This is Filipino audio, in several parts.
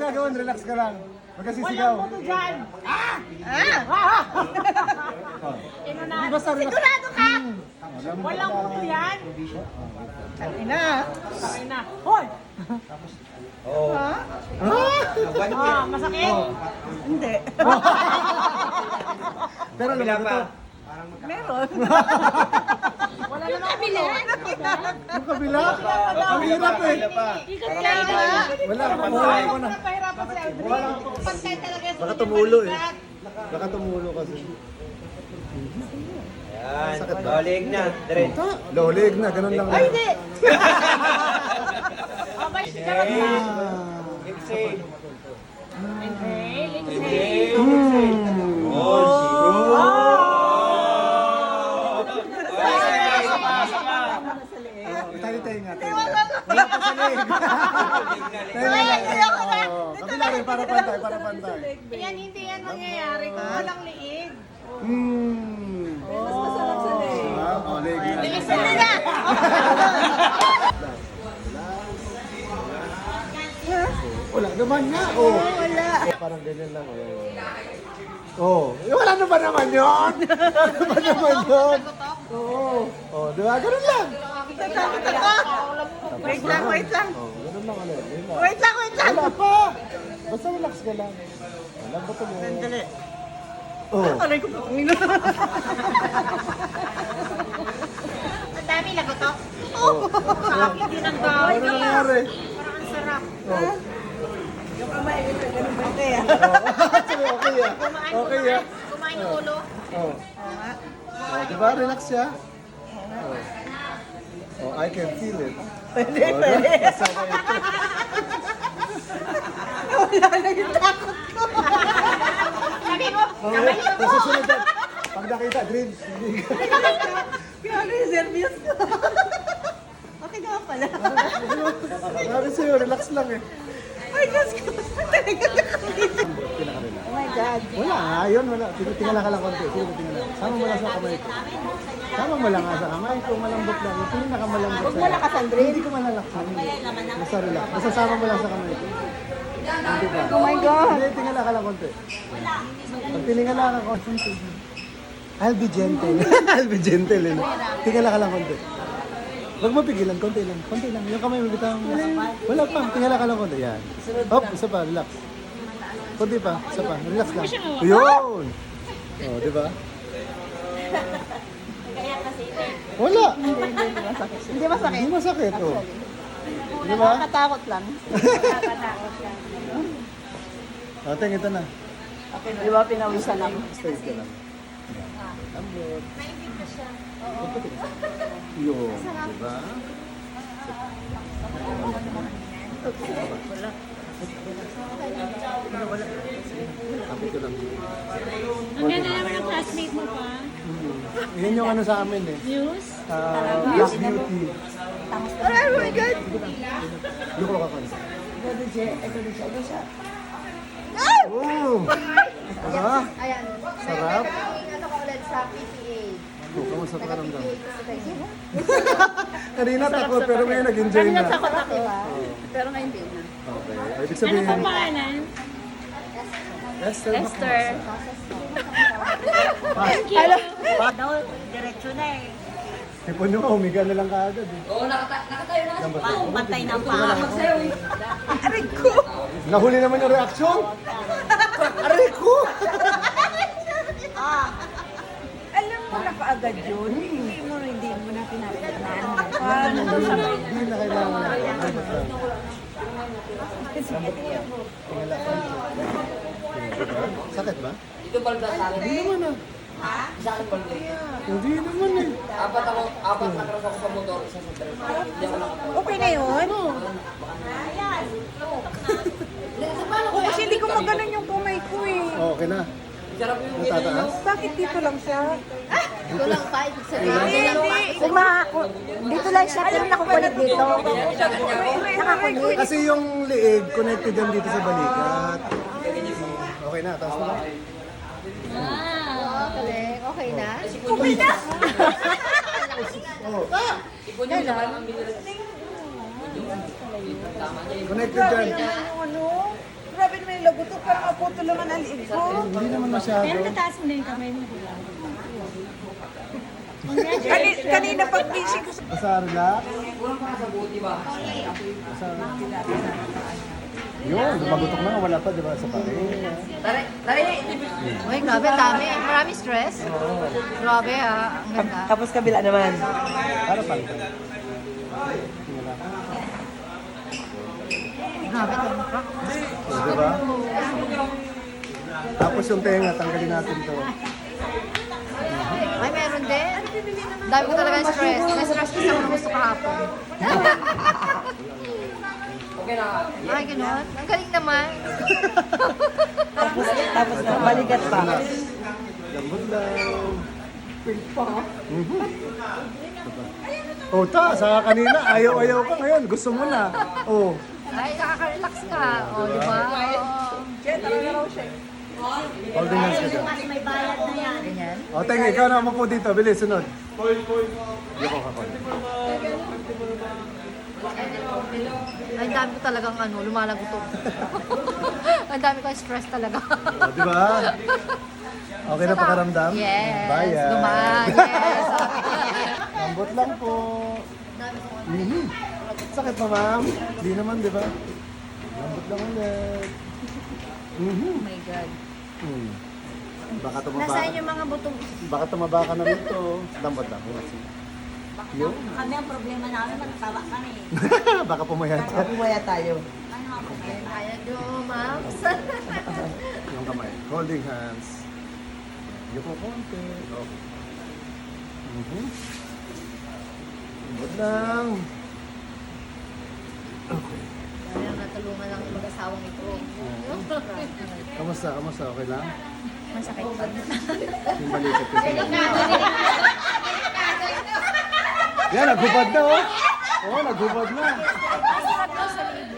gagawin, relax ka lang. Magkasisigaw. Walang buto dyan. Di ba sa relax? Sigurado ka? Walang buto yan. Ina. Ina. Hoy! Masakit? Hindi. Pero alam mo ito. Meron. Wala naman kabila. Yung kabila? Ang hirap eh. Wala, pantay ko na. Pahirapan si Aldrin. Pantay talaga sa Baka tumulo eh. Baka tumulo kasi. Yan, lolig na, diretso. Low leg na, ganun lang. Ay, hindi! Abay, sigarat na. Exhale. Inhale, exhale. Exhale. Tayo nga. Wala pa sa leg. Kabila rin, para pantay, para pantay. Yan, hindi yan mangyayari kung walang liig. Mas masarap sa leg. Leg na. Bilisan nila! Wala naman nga. Oh. Wala. Parang ganyan lang. Oh. Wala na ba naman yun? Wala ba naman yun? Oo. Oh, di ba? Ganun lang. Tatakot ako. Wait lang, wait lang. Oh, ganun lang ulit. Yun lang. Wait lang, wait lang. Wala pa. Basta relax ka lang. Wala ba ito mo? Sandali. Oh. Aray ko po. Ang dami lagotok. Oh. Sa akin din ang gawin. Ano nangyari? Parang ang sarap. Oh. Yung kamay, ganun ba kaya? Okay ah. Kumain, Okay ah. kumain yung ulo. Oh. Oh, di ba? Relax siya. Oh. Oh, I can feel it. Pwede, Oh, pwede. kasama ito. Wala na yung takot ko. Sabi mo, Okay, tapos susunod yan. Pag nakita, dreams. Kaya ano yung serious ko. Okay na pala. Sabi sa'yo, relax lang eh. Ay, Diyos ko. Talaga nakakita. Oh my God. Wala nga, yun, wala. Tingala ka lang konti. Tingala. Sama mo lang sa kamay ko. Sama mo lang nga sa kamay ko, malambot lang. Yung pinakamalambot Huwag mo lakas, Andre. Hindi ko malalaksan. Basta relax. Basta sama mo lang sa kamay ko. Hindi ba? Oh my God. Hindi, tingala ka lang konti. Pag tiningala ka konti. I'll be gentle. I'll be gentle. Eh. Tingala ka lang konti. Huwag mo pigilan, konti lang. Konti lang. Yung kamay mo bitang. Wala pa. Tingala ka lang konti. Yan. Hop, isa pa. Relax. Konti pa. Isa pa. Relax lang. Yun! Oh, di ba? Wala. Hindi masakit. Hindi masakit. Oh. Di ba? Nakakatakot lang. Ating, ito na. Di ba pinawisan ako? Stay ka lang. Ambot. Yun, di ba? Kapit ko lang. ang ganda naman ng classmate mo pa. Yan yung ano sa amin eh. News? Black Beauty. Oh my God. Look ka konti. Ito siya. Oh! Diba? Ayan. Sarap. Ano ka ulit sa PTA? Oh, kamusta pa karamdam? Kasi Kanina takot pero ngayon nag-enjoy na. Takot ako. Pero ngayon din na. Okay. Ibig Ano sabihin, pang pangalan? Esther. Esther. Hello. Daw, diretso na eh. Ipon nyo ka, humiga na lang kaagad eh. Nakatayo na. Pantay ng paa. Aray ko. Nahuli naman yung reaksyon. Aray ko! Alam mo na kaagad yun. Hindi mo na pinapinahan. Paano to sa Hindi na kailangan. Tingala ka. Sakit ba? Ito balda sa akin. Hindi naman ah. Sa akin balda. Hindi naman eh. Apat na cross ako sa motor, isa sa tres. Hindi ako nakatayo. Okay na yun? Oo, kasi hindi ko maganon yung kamay ko eh. Okay na. Sarap yung Natataas? Bakit dito lang siya? ito lang pa, ibig sabihin. Dito lang siya, pero nakukulit dito. Nakakulit. Kasi yung liig, connected yan dito sa balikat. Okay na, taas mo na. Oo, galing. Okay na? Okay na. Oh, ipon yung naman ang binili. connected yan. Ano? lagot to, parang maputo naman ang liig ko. Hindi naman masyado. Pero nataas mo na yung kamay mo, di ba? Kanina pag busy ko. Basta relax. Basta. Yun, lumagutok na. Wala pa, di ba? Sa pare. Uy, grabe, ang dami. Marami stress. Grabe ha, ang ganda. Tapos kabila naman. Para pa. Grabe, tumpak. Di ba? Tapos yung tenga, tanggalin natin to. Ay, meron din. Dami ko talaga ng stress. May stress kasi ako na gusto kahapon. Ay, gano'n. Ang galing naman. Tapos na, balikat pa. Lambot lang. Mhm. Oh, ta, sa kanina, ayaw-ayaw ka ngayon. Gusto mo na. Oh. Ay, nakaka-relax ka. O, di ba? Holding hands ka dyan. Mas may bayad na yan. Ganyan. O, tenga, ikaw na po dito. Bilis, sunod. Hindi ko kakon. Ay, ang dami ko talagang lumalagot to. Ang dami ko stress talaga. O, di ba? Okay na pakaramdam? Yes. Bayan. Gumaan. Yes. Lambot lang po. Mhm. Sakit pa, ma'am? Hindi naman, di ba? Lambot lang ulit. Mhm. Oh my God. Hmm. Baka tumaba. Nasaan yung mga buto? Baka tumaba ka na rito. Lambot lang. Relax. Yun. Kami ang problema namin, matatawa kami. Baka pumayat ka. Kumaya tayo. Ano ang problema? Kaya nyo, ma'am. Yung kamay. Holding hands. Yung po konti. Okay. Mhm. Lambot lang. Okay. Kaya natulungan lang yung mag-asawang ito. Kamusta? Kamusta? Okay lang? Masakit pa. Yung balikat ko sa yan, naghubad na oh. Oo, naghubad na. Masarap daw sa liig.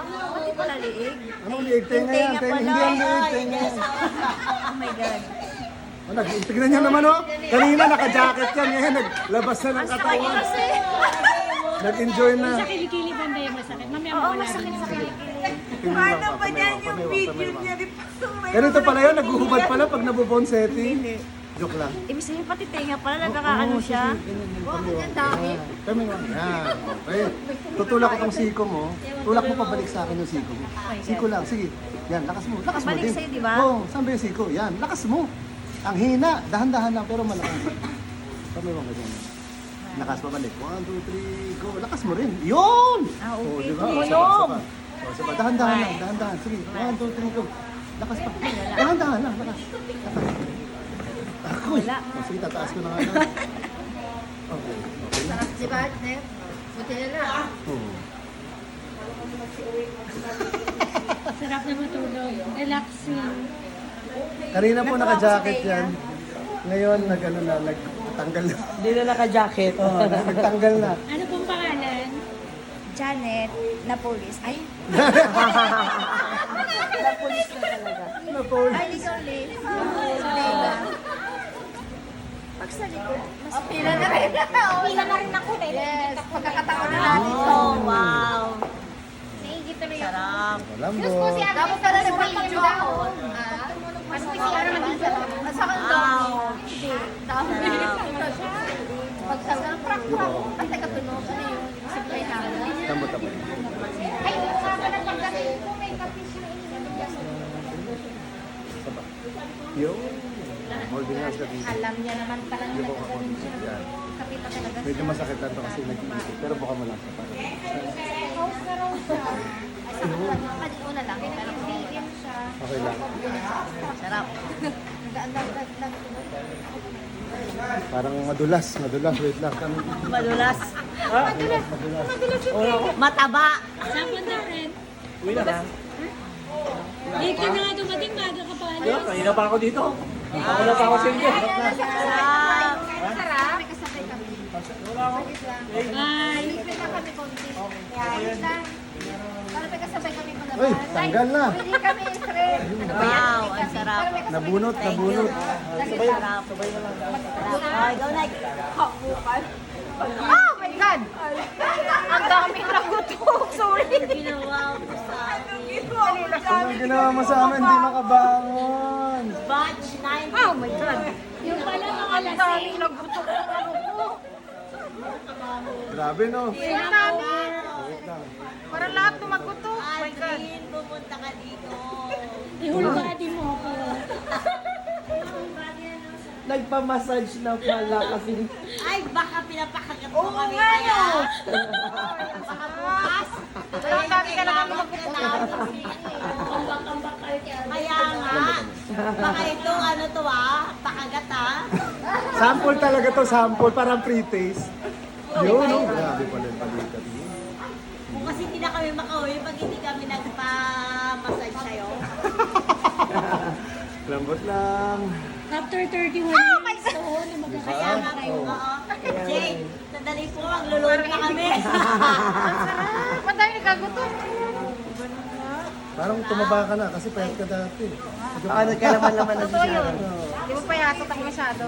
Pati pala liig. Anong liig? Tenga yan. Tenga. Hindi ang liig. Tenga yan. Oh my God. Oh, tignan niyo naman oh. Kanina naka-jacket yan. Ngayon naglabas na ng katawan. Nag-enjoy na. Sa kilikili banda yung masakit. Mamaya mo wala rin yung masakit. Paano ba yan yung video niya? Di pa Ganito pala yun. Naguhubad pala pag nabubonsetting. Joke lang. Ibig sabihin pati tenga pala, nagkakaano siya. Wow, ang dami. Kami nga. Yan. Okay. Tutulak ko tong siko mo. Tulak mo pabalik sa akin yung siko mo. Siko lang. Sige. Yan. Lakas mo. Lakas mo Balik din. sa'yo, di ba? Oo. Saan ba yung siko? Yan. Lakas mo. Ang hina. Dahan-dahan lang pero malakas. Kami mo ganyan. Lakas pa balik. 1, 2, 3, go. Lakas mo rin. Yun! Ah, okay. Oh, diba? Tulong! Saba. Dahan-dahan lang. Dahan-dahan. Sige. 1, 2, 3, go. Lakas pa. Dahan-dahan lang. Lakas. Ako. Wala. Oh, sige, tataas ko na nga. Okay. Okay na. Sarap, di ba, Nep? Buti na lang. Oo. Sarap na matulog. Relaxing. Kanina po naka-jacket yan. Ngayon, nagtanggal na. Hindi na naka-jacket. Oo, nagtanggal na. Ano pong pangalan? Janet na police. Ay, Na-police na talaga. Ano po? Ay, sorry. pag sa likod, mas Pila na rin. pila na rin ako dahil Yes, pagkakataon na natin to. Oh, wow. naiingit na rin Sarap. Lambot. Dapat pala nagpapagyo ako. Mas may CR mag-isa. Sa Wow. Hindi. Dami. Pag sa prak-prak, at nagkatunog, ano yun? Supply namin. Lambot ako. Ay, sa kanan pag kasi kung may kapis na iniigas. Saba. Yun. Holding hands ka dito. Alam niya naman pala na Hindi ko nagkagaling siya. Yan. Kapita talaga siya. Medyo masakit lang to kasi nag-iisip. Pero baka mo lang sa parang. House na raw siya. Ay, sa una lang. Pero medium siya. Okay lang. Sarap. Parang madulas. Madulas. Wait lang. Madulas. Madulas. Mataba. Saan po na rin? Late ka na nga dumating, maaga ka pa. Kanina pa ako dito. Ako na pa ako sa inyo. Sarap. Sarap. Kasabay kami. Ay. Libre na kami konti. Ayos lang. Para may kasabay kami palabas. Uy, tanggal na. Hindi kami stress. Wow, ang sarap. Nabunot. Nabunot. Sarap. Sarap. Ay, go Nike. Oh my God! Ang dami na gusto. Sorry. Ginawa ko sa akin. Anong ginawa mo sa amin? Hindi makabangon. Batch 9. Oh my God. Yung pala mga Ang daming nagutok na ako. Grabe, no? Ang dami. Wait lang. Para lahat tumagutok. Oh my God. Aldrin, pumunta ka dito. ihulgadi mo ako. Nagpa-massage na pala kasi. Ay, baka pinapakagat mo Oo kami nga, kaya. no? Baka bukas. Ang dami ka naman Ambak-ambak kayo kaya. Kaya nga. Baka ito, ano to pakagat Sample talaga to, sample. Parang pre-taste. Yun, no? Grabe pala yung balikat mo. Kung kasi hindi na kami makauwi pag hindi kami nagpa-massage sa'yo. Lambot lang. After 31 years, so, na Kaya nga kayo, oo. Jay, sandali po, magluluto na kami. Ang dami nagkagutok. Parang tumaba ka na kasi payat ka dati. Baka nagkalaman-laman na si Totoo yun. Sharon. Di mo pa yatot ako masyado.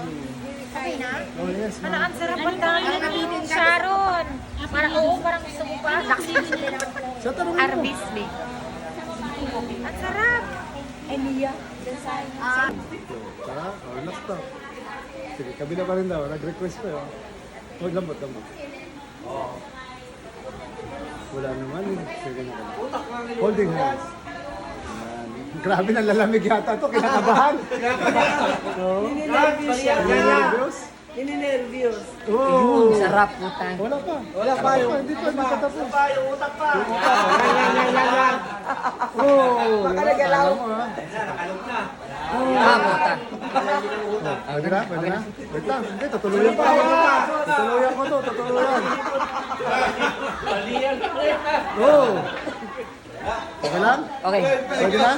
Okay na? Oh yes, Ano, ma'am. ang sarap ang dami. Sharon. Parang gusto mo pa. Sa tanong mo. Arbis, babe. Ang sarap. Tara, oh, relax to. Sige, kabila pa rin daw. Nag-request pa yun. Oh, lambot, lambot. Wala naman eh. Sige na kami. Holding hands. Ayan. Grabe na lalamig yata to. Kinakabahan. No? Nervous? Nininervyos. Oo. Sarap utang. Wala pa. Wala pa yung Hindi pa tapos. Yung utak pa. Oo. Baka nagalaw. Utang. Pwede na? Pwede na? Wait lang. Hindi, tutuluyan pa. Tutuluyan ko to. Tutuluyan. Oo. Okay lang? Okay. Pwede na?